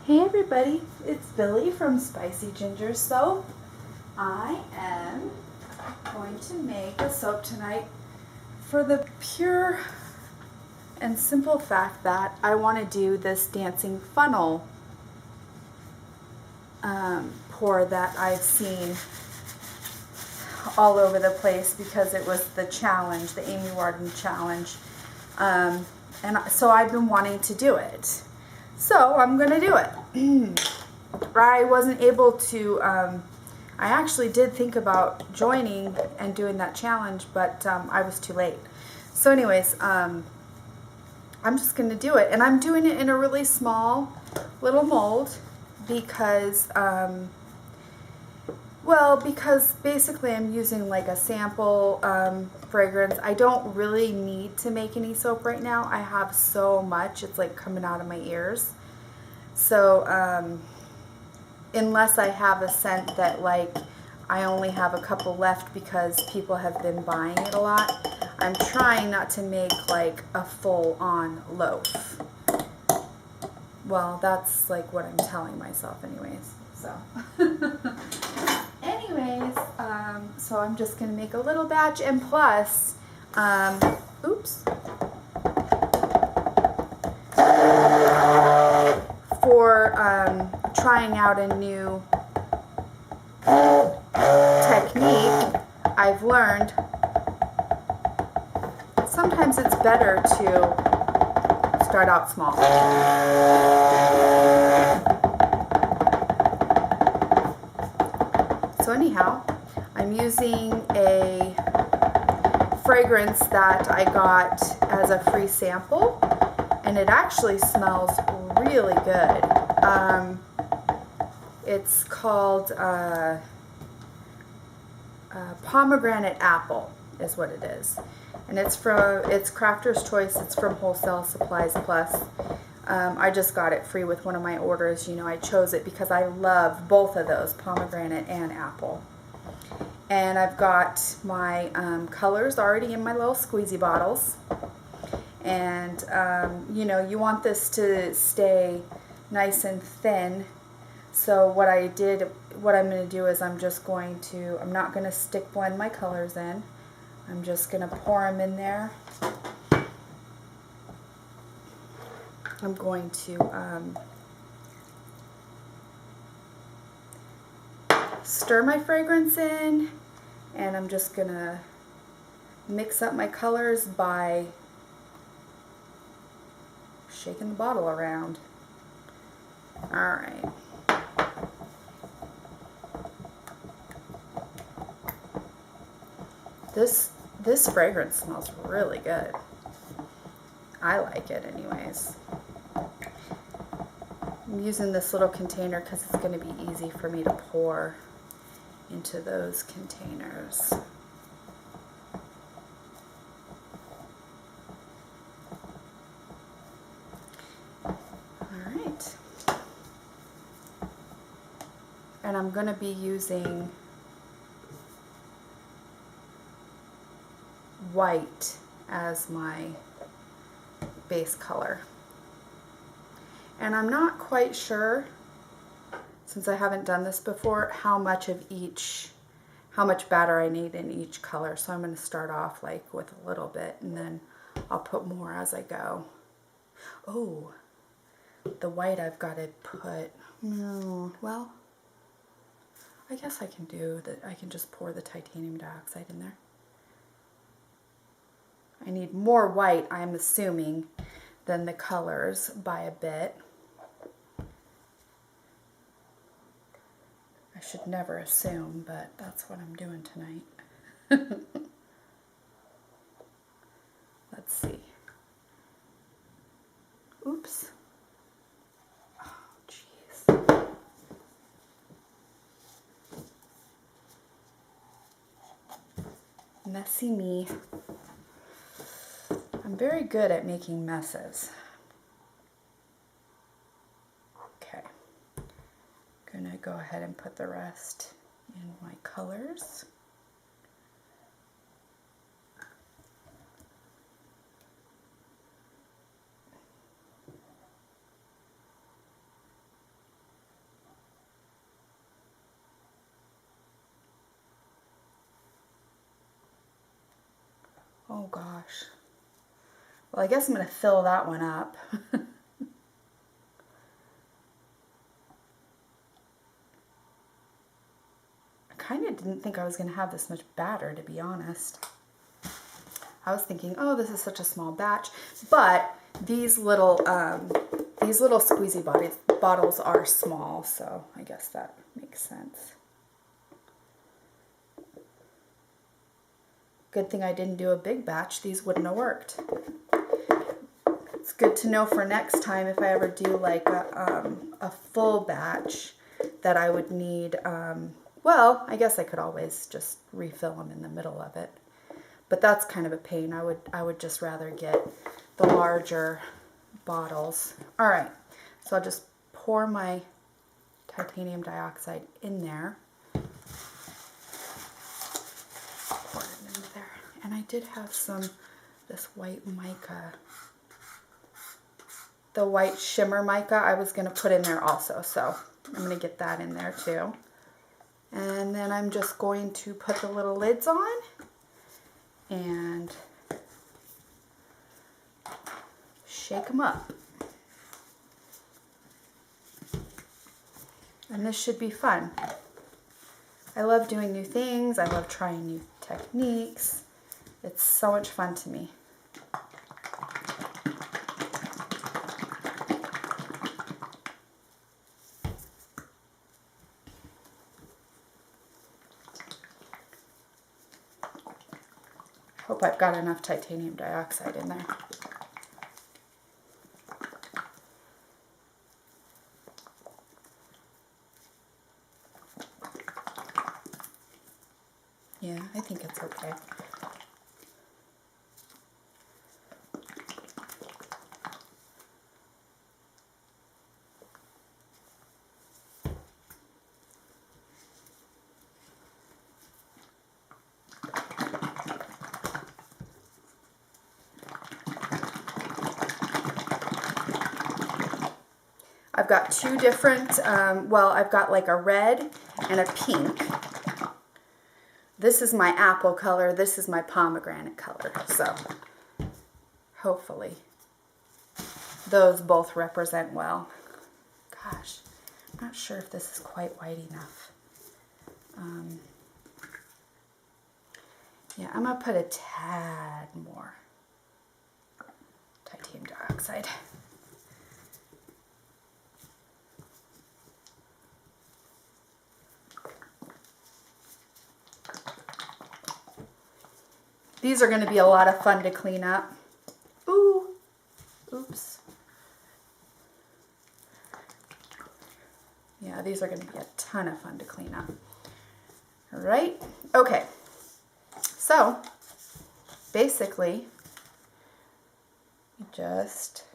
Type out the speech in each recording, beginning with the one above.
Hey everybody, it's Billy from Spicy Ginger Soap. I am going to make a soap tonight for the pure and simple fact that I want to do this dancing funnel pour that I've seen all over the place because it was the challenge, the Amy Warden challenge. And so I've been wanting to do it. So I'm going to do it. I wasn't able to, I actually did think about joining and doing that challenge, but I was too late. So anyways, I'm just going to do it. And I'm doing it in a really small little mold because, because basically I'm using like a sample fragrance. I don't really need to make any soap right now. I have so much, it's like coming out of my ears. So unless I have a scent that like I only have a couple left because people have been buying it a lot, I'm trying not to make like a full-on loaf. Well, that's like what I'm telling myself anyways. So anyways, so I'm just going to make a little batch, and plus, for trying out a new technique, I've learned sometimes it's better to start out small. So anyhow, I'm using a fragrance that I got as a free sample, and it actually smells really good. It's called Pomegranate Apple is what it is. And it's Crafter's Choice. It's from Wholesale Supplies Plus. I just got it free with one of my orders. You know, I chose it because I love both of those, pomegranate and apple. And I've got my colors already in my little squeezy bottles. And, you know, you want this to stay nice and thin. So what I'm going to do is I'm not going to stick blend my colors in. I'm just going to pour them in there. I'm going to stir my fragrance in, and I'm just going to mix up my colors by shaking the bottle around. Alright. This fragrance smells really good. I like it anyways. I'm using this little container because it's going to be easy for me to pour into those containers. Alright. And I'm going to be using white as my base color. And I'm not quite sure, since I haven't done this before, how much batter I need in each color. So I'm going to start off like with a little bit, and then I'll put more as I go. Oh, the white I've got to put, well, I guess I can do that. I can just pour the titanium dioxide in there. I need more white, I'm assuming, than the colors by a bit. I should never assume, but that's what I'm doing tonight. Let's see. Oops. Oh, jeez. Messy me. I'm very good at making messes. Okay. Gonna go ahead and put the rest in my colors. Oh gosh. Well, I guess I'm going to fill that one up. I kind of didn't think I was going to have this much batter, to be honest. I was thinking, oh, this is such a small batch, but these little squeezy bottles are small, so I guess that makes sense. Good thing I didn't do a big batch. These wouldn't have worked. It's good to know for next time if I ever do like a full batch that I would need, well, I guess I could always just refill them in the middle of it. But that's kind of a pain. I would just rather get the larger bottles. All right, so I'll just pour my titanium dioxide in there. Pour it into there. And I did have this white mica. The white shimmer mica I was going to put in there also, so I'm going to get that in there too. And then I'm just going to put the little lids on and shake them up. And this should be fun. I love doing new things. I love trying new techniques. It's so much fun to me. Hope I've got enough titanium dioxide in there. Yeah, I think it's okay. I've got two different, well, I've got like a red and a pink. This is my apple color, this is my pomegranate color, so hopefully those both represent well. Gosh, I'm not sure if this is quite white enough. Yeah, I'm going to put a tad more titanium dioxide. These are going to be a lot of fun to clean up. Ooh, oops. Yeah, these are going to be a ton of fun to clean up. All right, okay. So, basically, just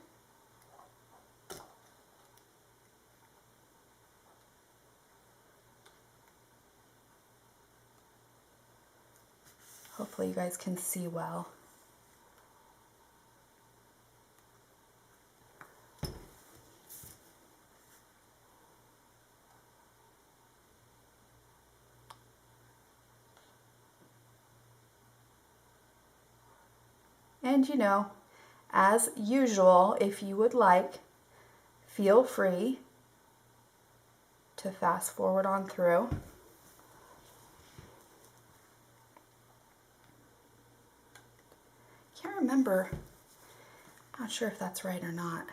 hopefully you guys can see well. And you know, as usual, if you would like, feel free to fast forward on through. Can't remember, not sure if that's right or not.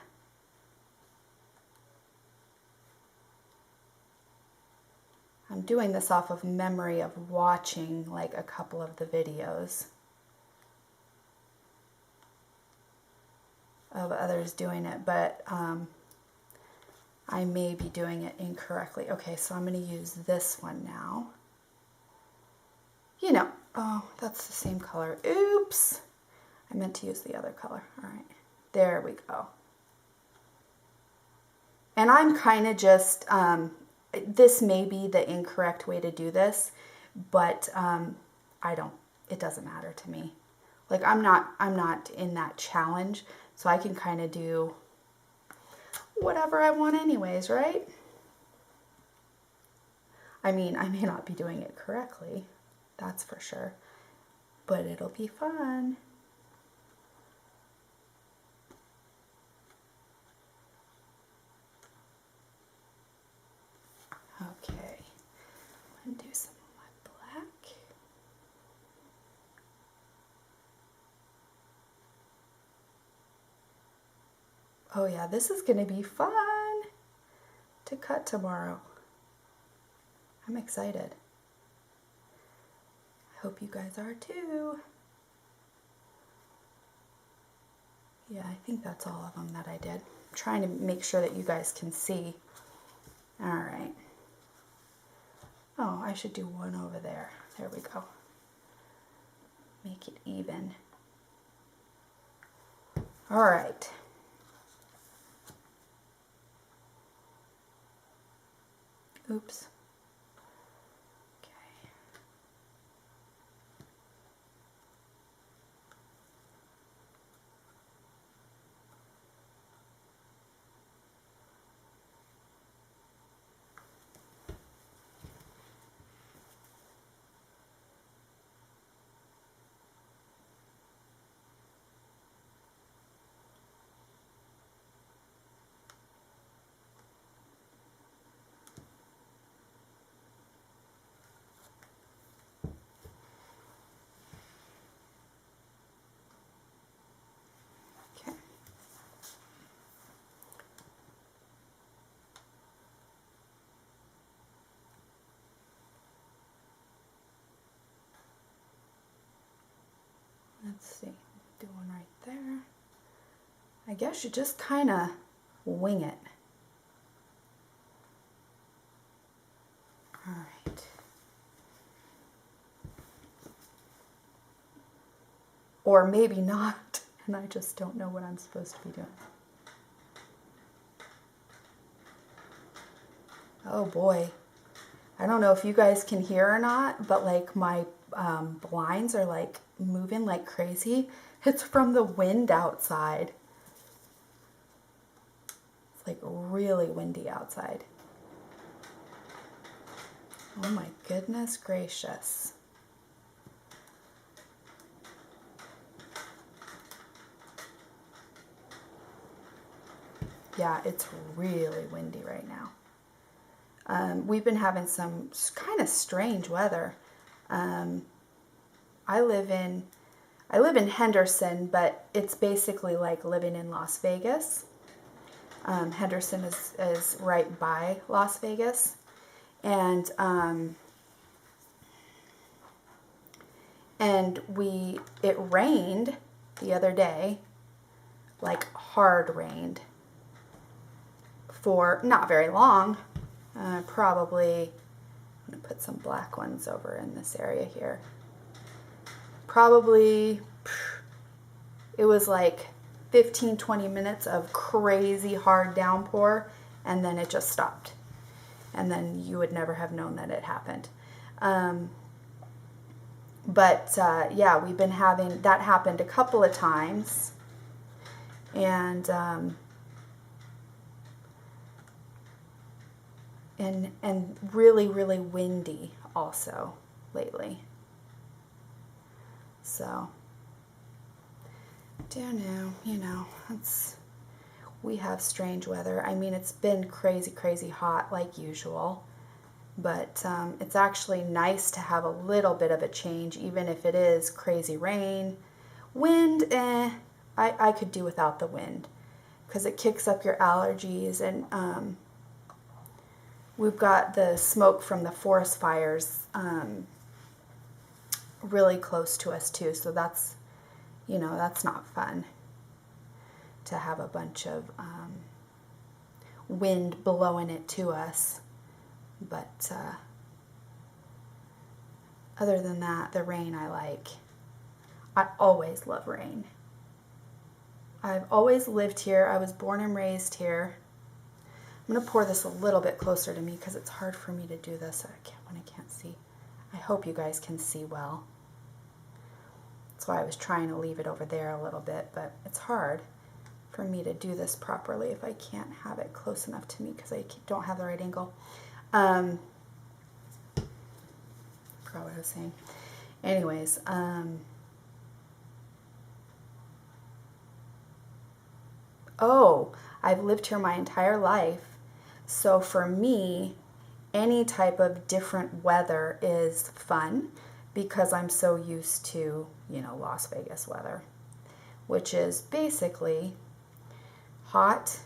I'm doing this off of memory of watching like a couple of the videos of others doing it, but I may be doing it incorrectly. Okay, so I'm going to use this one now. You know, oh, that's the same color. Oops! I meant to use the other color. All right, there we go. And I'm kind of just, this may be the incorrect way to do this, but it doesn't matter to me. Like I'm not in that challenge, so I can kind of do whatever I want anyways, right? I mean, I may not be doing it correctly, that's for sure, but it'll be fun. and do some of my black. Oh yeah, this is going to be fun to cut tomorrow. I'm excited. I hope you guys are too. Yeah, I think that's all of them that I did. I'm trying to make sure that you guys can see. All right. Oh, I should do one over there. There we go. Make it even. All right. Oops. Okay. Okay. Let's see. Do one right there. I guess you just kind of wing it. All right. Or maybe not, and I just don't know what I'm supposed to be doing. Oh boy. I don't know if you guys can hear or not, but like my blinds are like moving like crazy. It's from the wind outside. It's like really windy outside. Oh my goodness gracious. Yeah, it's really windy right now. We've been having some kind of strange weather. I live in Henderson, but it's basically like living in Las Vegas. Henderson is right by Las Vegas, and it rained the other day, like hard rained, for not very long. Probably, I'm going to put some black ones over in this area here. Probably, it was like 15-20 minutes of crazy hard downpour, and then it just stopped. And then you would never have known that it happened. Yeah, we've been having, that happened a couple of times. And really, really windy also lately. So, don't know, we have strange weather. I mean, it's been crazy, crazy hot like usual, but it's actually nice to have a little bit of a change, even if it is crazy rain. Wind, I could do without the wind, because it kicks up your allergies, and we've got the smoke from the forest fires really close to us too, so that's not fun to have a bunch of wind blowing it to us. But other than that, the rain I like. I always love rain. I've always lived here. I was born and raised here. I'm going to pour this a little bit closer to me because it's hard for me to do this when I can't see. I hope you guys can see well. That's why I was trying to leave it over there a little bit, but it's hard for me to do this properly if I can't have it close enough to me because I don't have the right angle. Forgot what I was saying. Anyways, oh, I've lived here my entire life. So for me, any type of different weather is fun because I'm so used to, you know, Las Vegas weather, which is basically hot,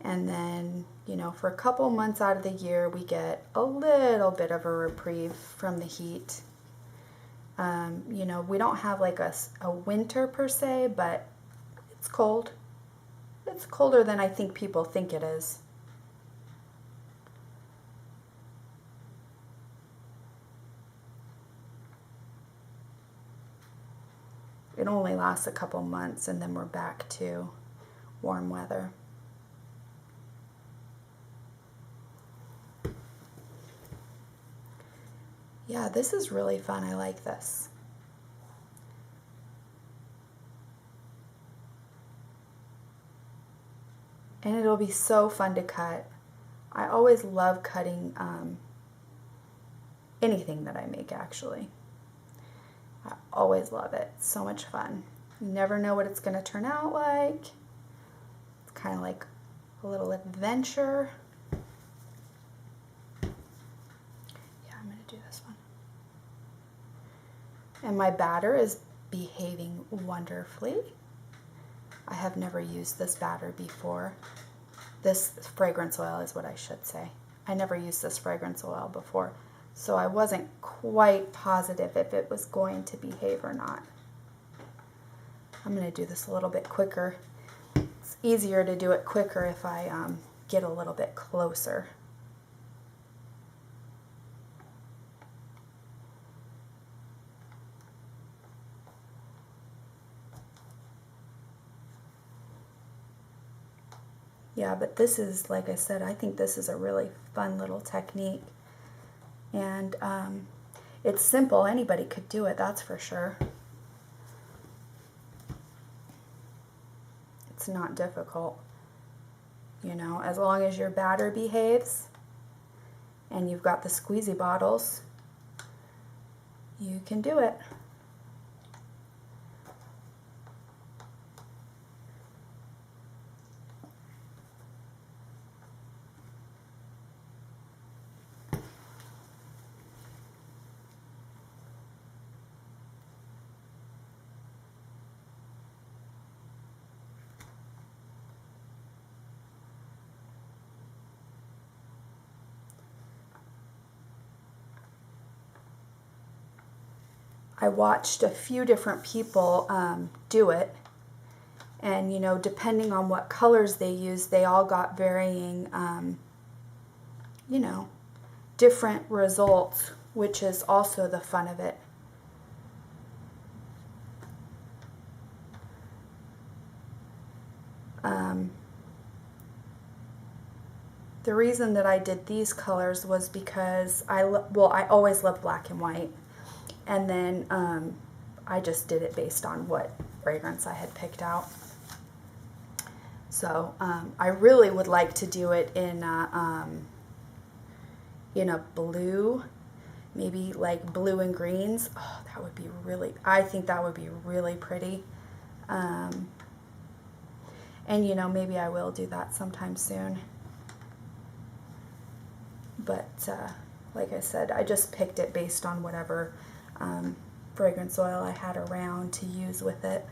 and then, you know, for a couple months out of the year we get a little bit of a reprieve from the heat. You know, we don't have like a winter per se, but it's cold. It's colder than I think people think it is. It only lasts a couple months and then we're back to warm weather. Yeah, this is really fun. I like this. And it'll be so fun to cut. I always love cutting anything that I make, actually. I always love it. It's so much fun. You never know what it's going to turn out like. It's kind of like a little adventure. Yeah, I'm going to do this one. And my batter is behaving wonderfully. I have never used this batter before. This fragrance oil is what I should say. I never used this fragrance oil before, so I wasn't quite positive if it was going to behave or not. I'm going to do this a little bit quicker. It's easier to do it quicker if I get a little bit closer. Yeah, but this is, like I said, I think this is a really fun little technique. And it's simple. Anybody could do it, that's for sure. It's not difficult. You know, as long as your batter behaves and you've got the squeezy bottles, you can do it. I watched a few different people do it, and you know, depending on what colors they used, they all got varying, you know, different results, which is also the fun of it. The reason that I did these colors was because I always loved black and white. And then I just did it based on what fragrance I had picked out. So I really would like to do it in a blue, maybe like blue and greens. Oh, that would be really, I think that would be really pretty. And you know, maybe I will do that sometime soon. But like I said, I just picked it based on whatever fragrance oil I had around to use with it.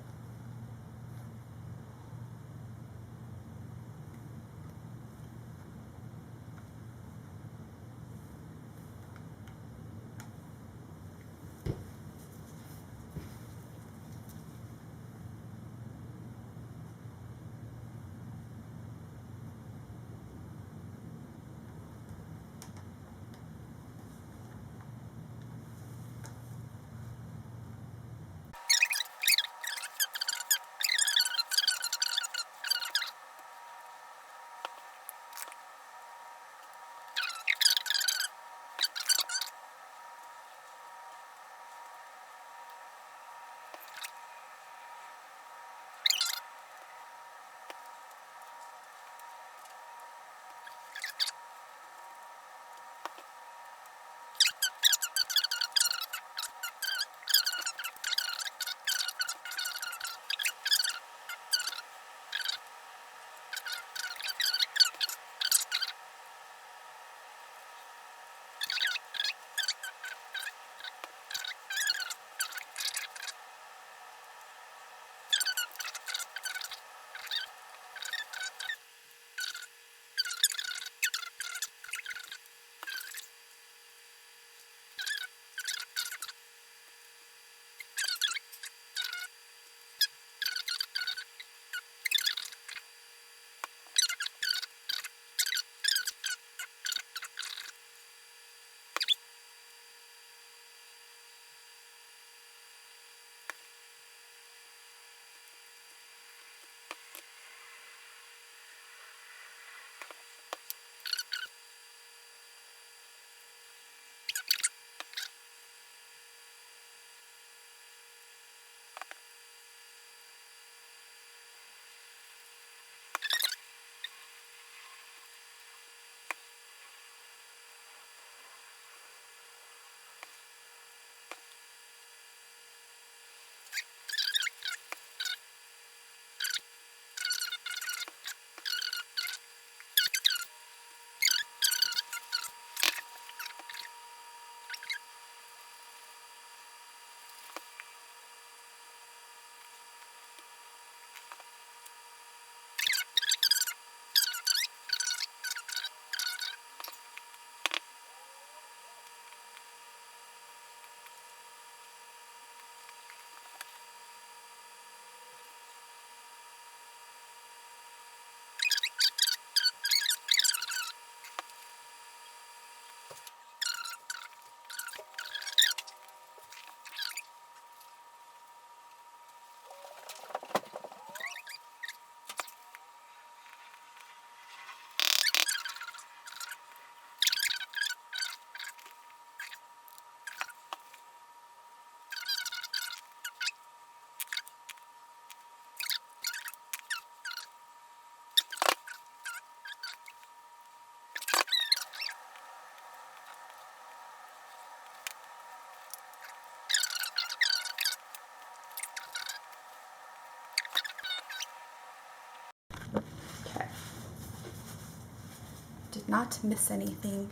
Did not miss anything.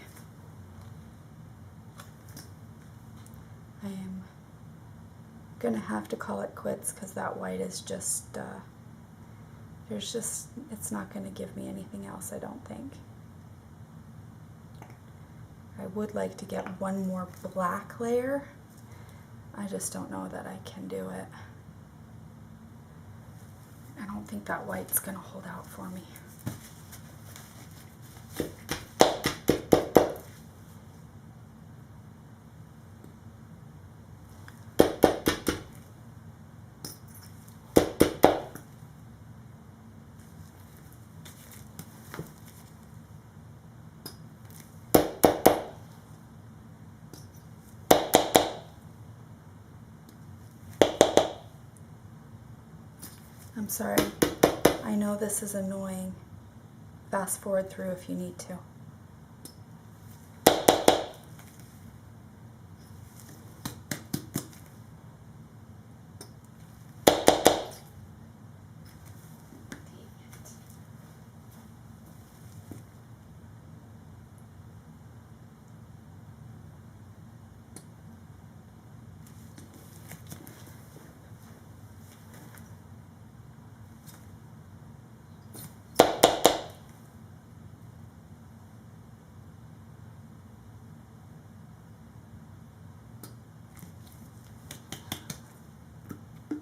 I am gonna have to call it quits because that white is just, it's not gonna give me anything else, I don't think. I would like to get one more black layer. I just don't know that I can do it. I don't think that white's gonna hold out for me. I'm sorry. I know this is annoying. Fast forward through if you need to.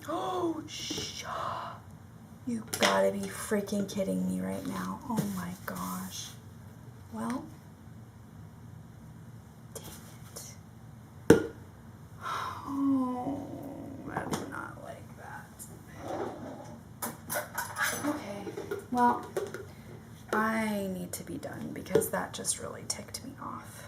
Oh, you gotta be freaking kidding me right now. Oh my gosh. Well, dang it. Oh, I do not like that. Okay, well, I need to be done because that just really ticked me off.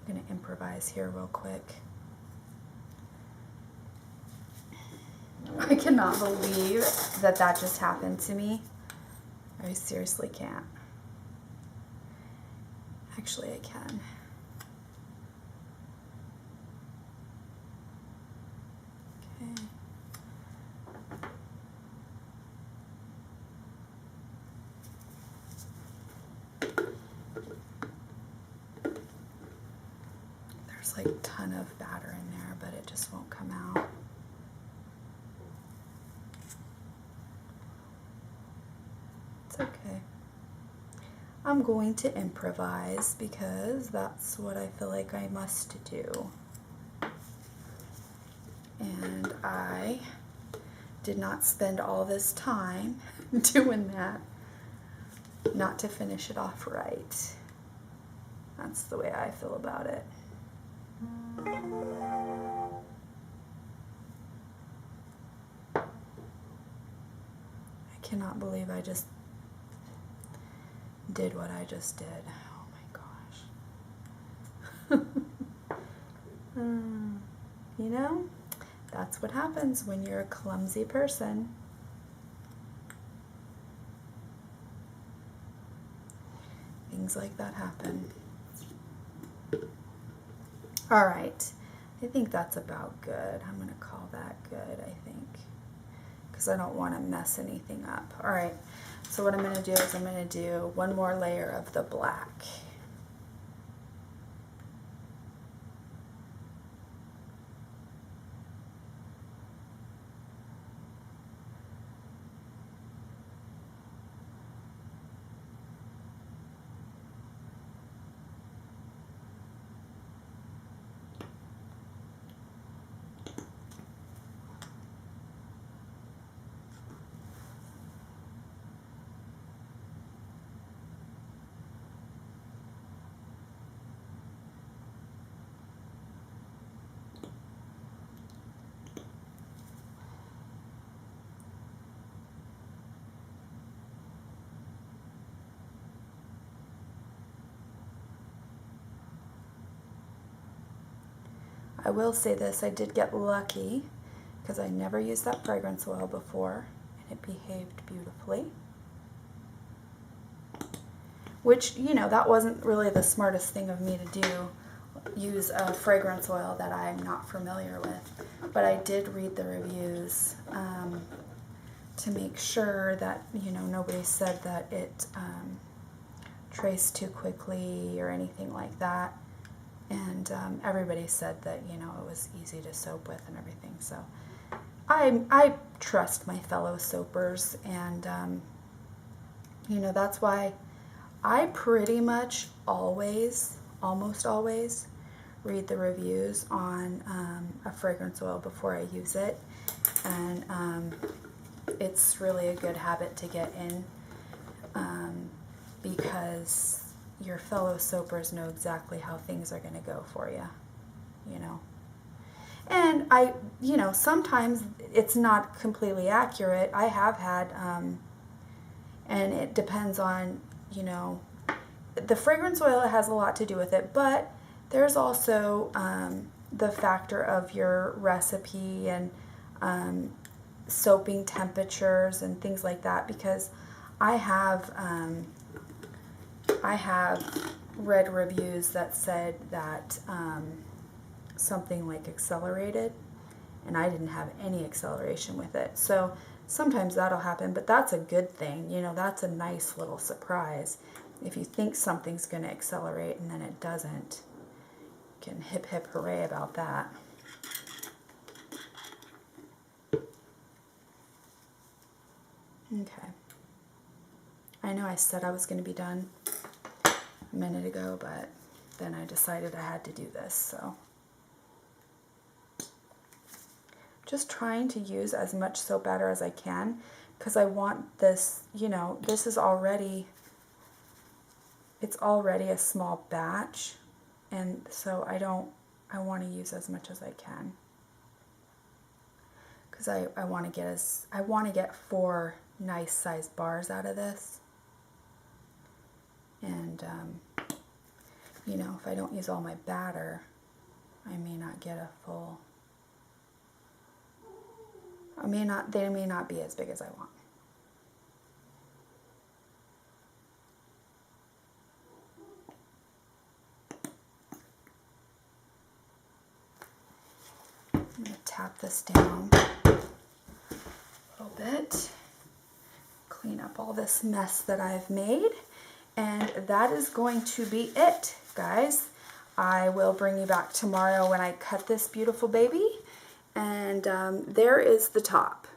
I'm going to improvise here real quick. I cannot believe that that just happened to me. I seriously can't. Actually, I can. Okay. There's like a ton of batter in there, but it just won't come out. It's okay. I'm going to improvise because that's what I feel like I must do. And I did not spend all this time doing that not to finish it off right. That's the way I feel about it. I cannot believe I just did what I just did. Oh my gosh. You know, that's what happens when you're a clumsy person. Things like that happen. All right, I think that's about good. I'm gonna call that good, I think, because I don't want to mess anything up. All right, so what I'm gonna do is I'm gonna do one more layer of the black. I will say this, I did get lucky because I never used that fragrance oil before and it behaved beautifully. Which, you know, that wasn't really the smartest thing of me to do. use a fragrance oil that I'm not familiar with. But I did read the reviews to make sure that, you know, nobody said that it traced too quickly or anything like that. And everybody said that, you know, it was easy to soap with and everything. So I trust my fellow soapers, and you know, that's why I pretty much always, almost always, read the reviews on a fragrance oil before I use it. And it's really a good habit to get in, because your fellow soapers know exactly how things are going to go for you, you know. And you know, sometimes it's not completely accurate. I have had, and it depends on, you know, the fragrance oil has a lot to do with it, but there's also the factor of your recipe and soaping temperatures and things like that, because I have read reviews that said that something like accelerated, and I didn't have any acceleration with it. So sometimes that'll happen, but that's a good thing. You know, that's a nice little surprise. If you think something's going to accelerate and then it doesn't, you can hip hip hooray about that. Okay. I know I said I was going to be done a minute ago, but then I decided I had to do this, so. Just trying to use as much soap batter as I can, because I want this, you know, this is already, it's already a small batch, and so I want to use as much as I can, because I want to get 4 nice sized bars out of this. And you know, if I don't use all my batter, I may not get a full, they may not be as big as I want. I'm going to tap this down a little bit, clean up all this mess that I've made, and that is going to be it, guys. I will bring you back tomorrow when I cut this beautiful baby. And there is the top.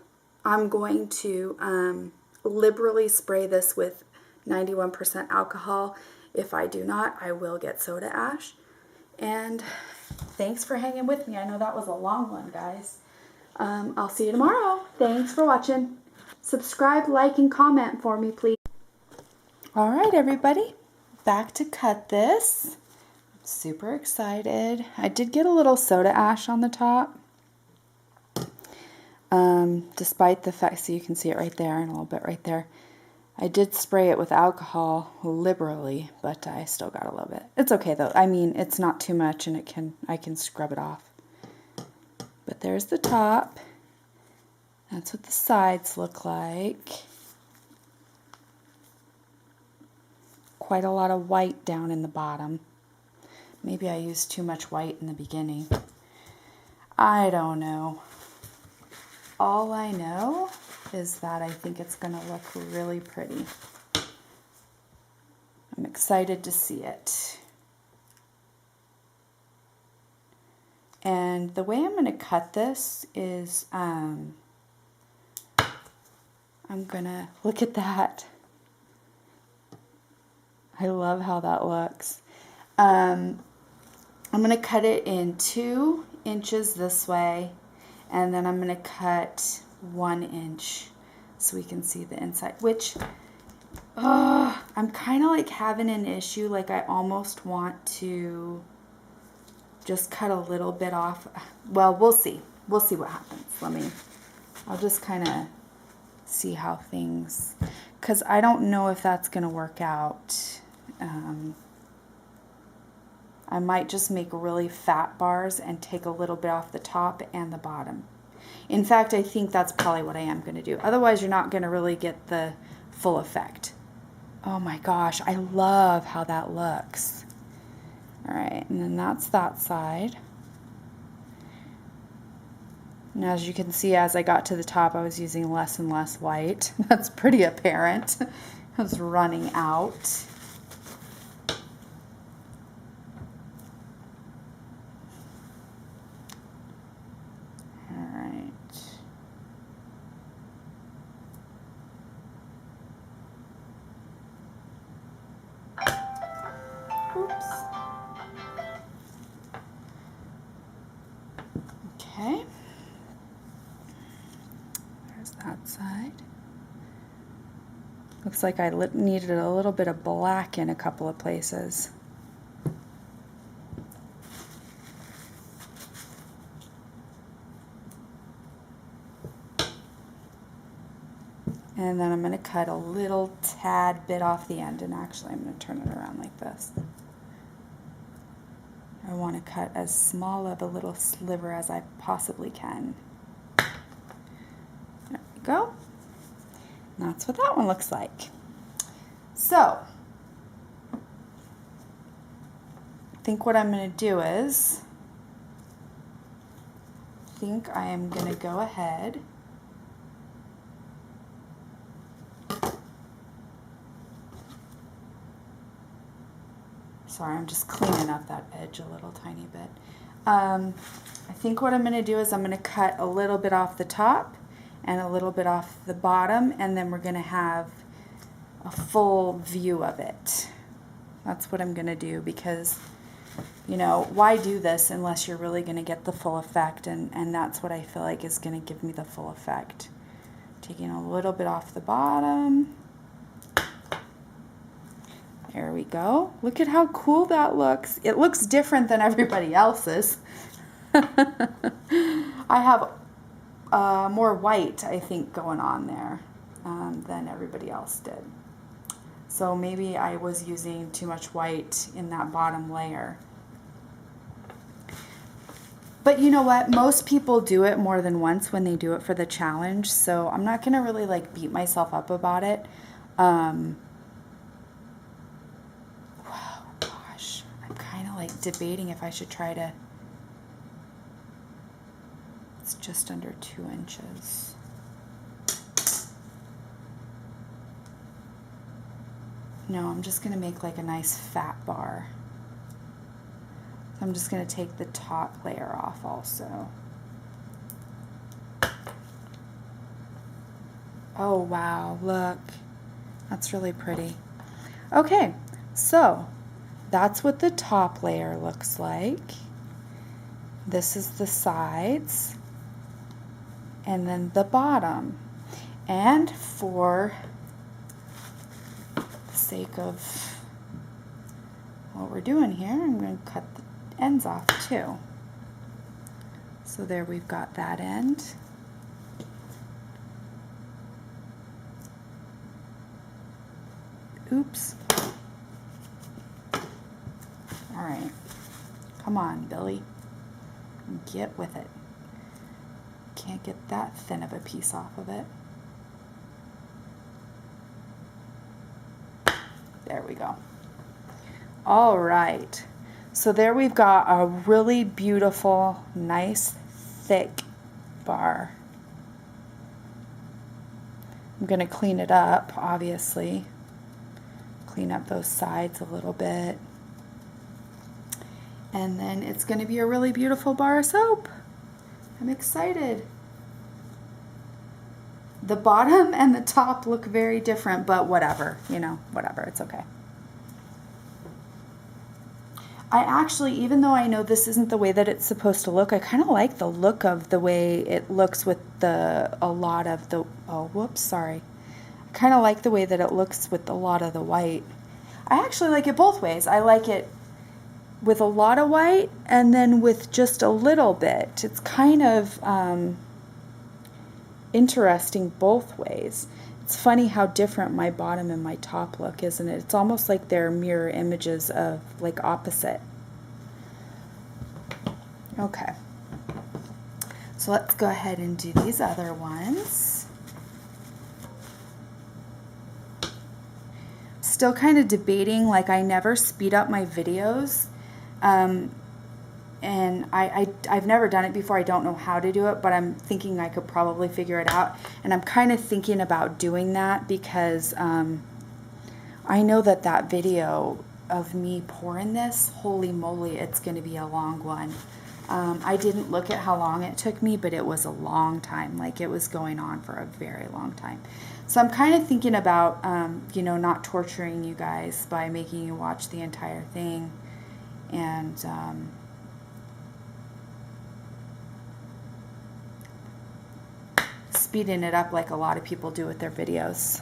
I'm going to liberally spray this with 91% alcohol. If I do not, I will get soda ash. And thanks for hanging with me. I know that was a long one, guys. I'll see you tomorrow. Thanks for watching. Subscribe, like, and comment for me, please. All right, everybody. Back to cut this. I'm super excited. I did get a little soda ash on the top. Despite the fact, so you can see it right there and a little bit right there. I did spray it with alcohol liberally, but I still got a little bit. It's okay though. I mean, it's not too much, and I can scrub it off. But there's the top. That's what the sides look like. Quite a lot of white down in the bottom. Maybe I used too much white in the beginning. I don't know. All I know is that I think it's going to look really pretty. I'm excited to see it. And the way I'm going to cut this is, I'm going to, look at that. I love how that looks. I'm going to cut it in 2 inches this way. And then I'm going to cut 1 inch so we can see the inside, which I'm kind of like having an issue. Like I almost want to just cut a little bit off. Well, we'll see. We'll see what happens. I'll just kind of see how things, because I don't know if that's going to work out. I might just make really fat bars and take a little bit off the top and the bottom. In fact, I think that's probably what I am going to do. Otherwise, you're not going to really get the full effect. Oh my gosh, I love how that looks. All right, and then that's that side. And as you can see, as I got to the top, I was using less and less white. That's pretty apparent. I was running out. All right. Oops. Okay. There's that side. Looks like I needed a little bit of black in a couple of places. And then I'm going to cut a little tad bit off the end, and actually I'm going to turn it around like this. I want to cut as small of a little sliver as I possibly can. There we go. And that's what that one looks like. So, I think what I'm going to do is, I am going to go ahead sorry, I'm just cleaning up that edge a little tiny bit. I think what I'm going to do is I'm going to cut a little bit off the top and a little bit off the bottom, and then we're going to have a full view of it. That's what I'm going to do, because, you know, why do this unless you're really going to get the full effect, and that's what I feel like is going to give me the full effect. Taking a little bit off the bottom. There we go. Look at how cool that looks. It looks different than everybody else's. I have more white, I think, going on there than everybody else did. So maybe I was using too much white in that bottom layer. But you know what? Most people do it more than once when they do it for the challenge, so I'm not going to really like beat myself up about it. Like debating if I should try to, it's just under 2 inches. No, I'm just going to make like a nice fat bar. So I'm just going to take the top layer off also. Oh wow, look, that's really pretty. Okay, so that's what the top layer looks like. This is the sides, and then the bottom. And for the sake of what we're doing here, I'm going to cut the ends off too. So there we've got that end. Oops. All right, come on, Billy, get with it. Can't get that thin of a piece off of it. There we go. All right, so there we've got a really beautiful, nice, thick bar. I'm going to clean it up, obviously. Clean up those sides a little bit. And then it's going to be a really beautiful bar of soap. I'm excited. The bottom and the top look very different, but whatever, you know, whatever, it's okay. I actually, even though I know this isn't the way that it's supposed to look, I kind of like the look of the way it looks with a lot of the, oh, whoops, sorry. I kind of like the way that it looks with a lot of the white. I actually like it both ways. I like it with a lot of white and then with just a little bit. It's kind of interesting both ways. It's funny how different my bottom and my top look, isn't it? It's almost like they're mirror images of like opposite. Okay, so let's go ahead and do these other ones. Still kind of debating, like I never speed up my videos And I've never done it before. I don't know how to do it, but I'm thinking I could probably figure it out. And I'm kind of thinking about doing that because I know that video of me pouring this, holy moly, it's going to be a long one. I didn't look at how long it took me, but it was a long time. Like, it was going on for a very long time. So I'm kind of thinking about, you know, not torturing you guys by making you watch the entire thing. And speeding it up like a lot of people do with their videos.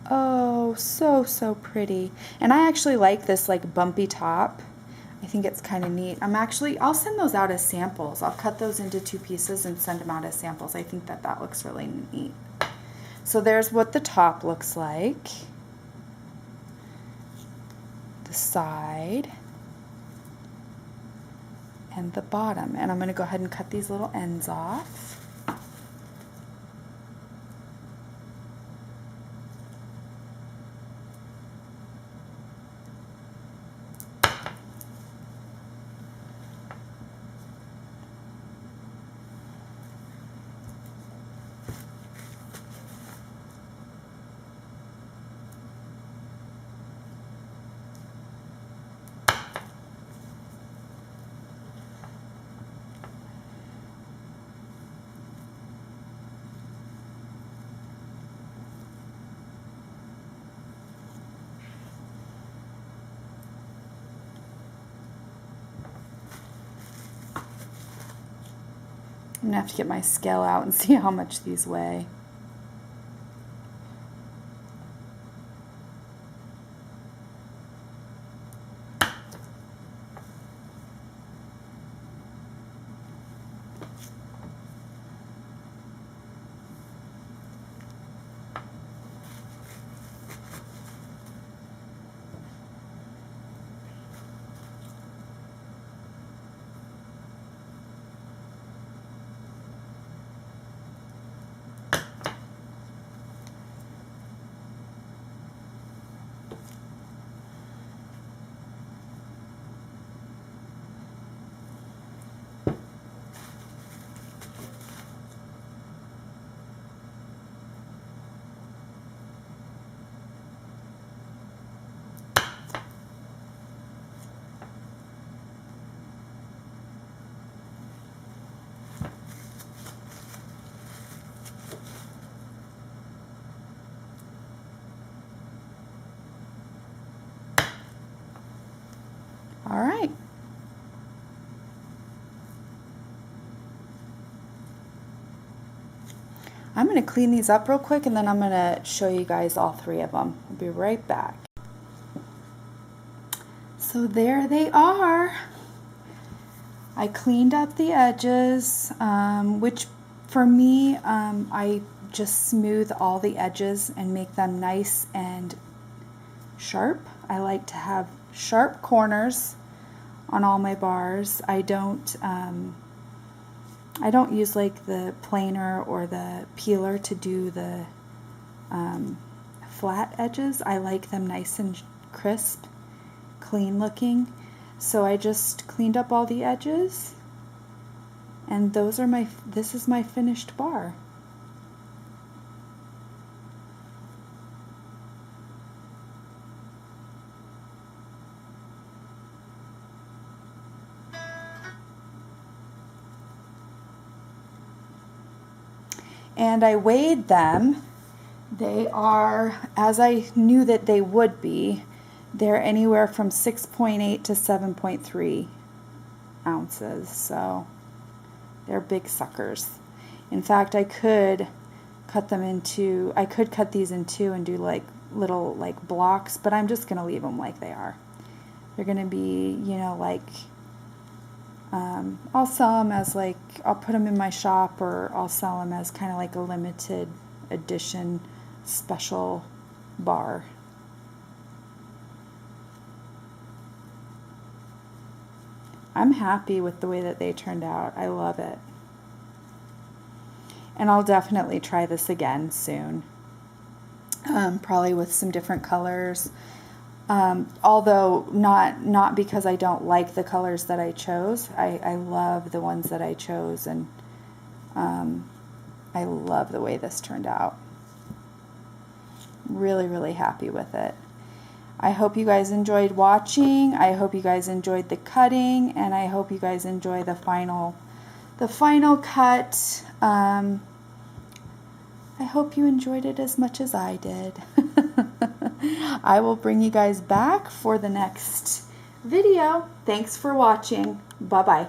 Oh, so pretty. And I actually like this like bumpy top. I think it's kind of neat. I'll send those out as samples. I'll cut those into 2 pieces and send them out as samples. I think that looks really neat. So there's what the top looks like. The side and the bottom. And I'm going to go ahead and cut these little ends off. I'm going to have to get my scale out and see how much these weigh. All right. I'm going to clean these up real quick and then I'm going to show you guys all 3 of them. I'll be right back. So there they are. I cleaned up the edges, which for me, I just smooth all the edges and make them nice and sharp. I like to have sharp corners on all my bars. I don't use like the planer or the peeler to do the flat edges. I like them nice and crisp, clean looking. So I just cleaned up all the edges, and this is my finished bar. And I weighed them. They are, as I knew that they would be, they're anywhere from 6.8 to 7.3 ounces. So they're big suckers. In fact, I could cut these in 2 and do like little like blocks, but I'm just going to leave them like they are. They're going to be, you know, like, I'll sell them as like, I'll put them in my shop, or I'll sell them as kind of like a limited edition special bar. I'm happy with the way that they turned out. I love it. And I'll definitely try this again soon. Probably with some different colors. Although not because I don't like the colors that I chose. I love the ones that I chose, and I love the way this turned out. Really, really happy with it. I hope you guys enjoyed watching. I hope you guys enjoyed the cutting, and I hope you guys enjoy the final cut. I hope you enjoyed it as much as I did. I will bring you guys back for the next video. Thanks for watching. Bye-bye.